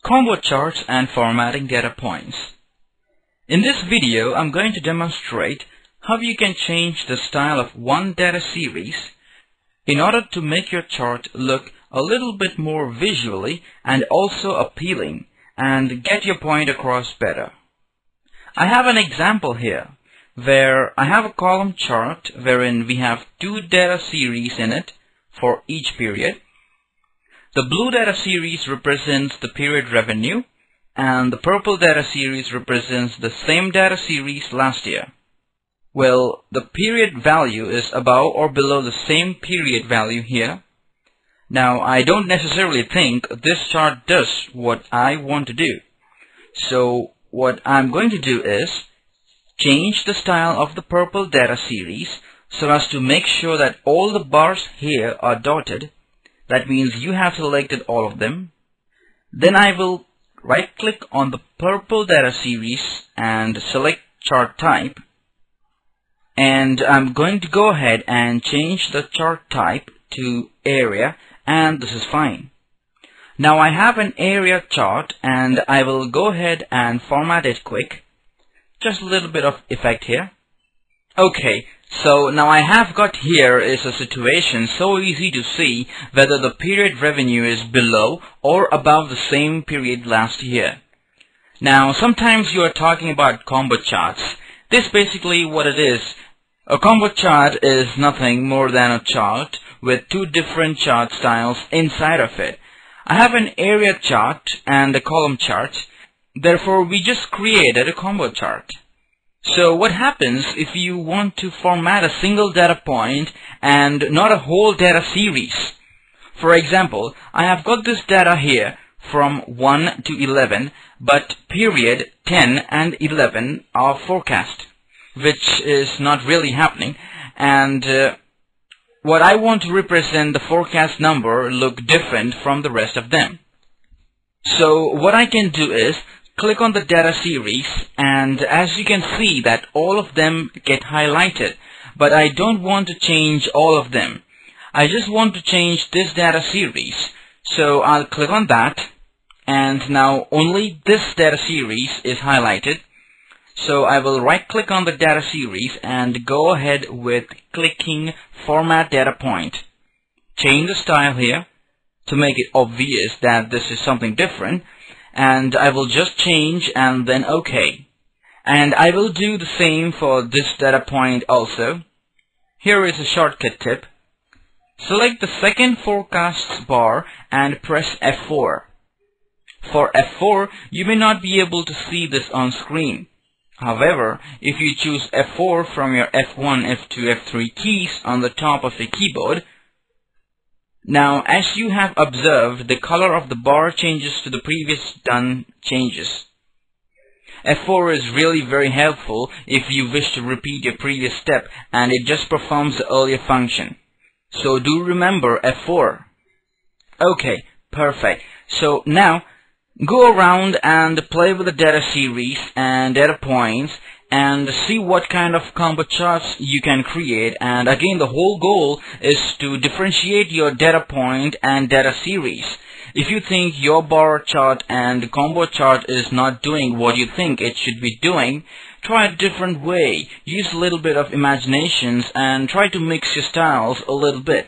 Combo charts and formatting data points. In this video, I'm going to demonstrate how you can change the style of one data series in order to make your chart look a little bit more visually and also appealing and get your point across better. I have an example here where I have a column chart wherein we have two data series in it for each period. The blue data series represents the period revenue, and the purple data series represents the same data series last year. Well, the period value is above or below the same period value here. Now, I don't necessarily think this chart does what I want to do. So, what I'm going to do is change the style of the purple data series so as to make sure that all the bars here are dotted. That means you have selected all of them. Then I will right-click on the purple data series and select chart type. And I'm going to go ahead and change the chart type to area, and this is fine. Now I have an area chart and I will go ahead and format it quick. Just a little bit of effect here. Okay, so now I have got here is a situation so easy to see whether the period revenue is below or above the same period last year. Now sometimes you are talking about combo charts. This basically what it is. A combo chart is nothing more than a chart with two different chart styles inside of it. I have an area chart and a column chart. Therefore, we just created a combo chart. So what happens if you want to format a single data point and not a whole data series? For example, I have got this data here from 1 to 11, but period 10 and 11 are forecast, which is not really happening. And what I want to represent the forecast number look different from the rest of them. So what I can do is click on the data series, and as you can see that all of them get highlighted, but I don't want to change all of them. I just want to change this data series. So I'll click on that, and now only this data series is highlighted. So I will right click on the data series and go ahead with clicking Format Data Point. Change the style here to make it obvious that this is something different. And I will just change and then OK. And I will do the same for this data point also. Here is a shortcut tip. Select the second forecast bar and press F4. For F4, you may not be able to see this on screen. However, if you choose F4 from your F1, F2, F3 keys on the top of the keyboard, now, as you have observed, the color of the bar changes to the previous done changes. F4 is really very helpful if you wish to repeat your previous step and it just performs the earlier function. So do remember F4. Okay, perfect. So now, go around and play with the data series and data points and see what kind of combo charts you can create. And again, the whole goal is to differentiate your data point and data series. If you think your bar chart and combo chart is not doing what you think it should be doing, try a different way. Use a little bit of imaginations and try to mix your styles a little bit.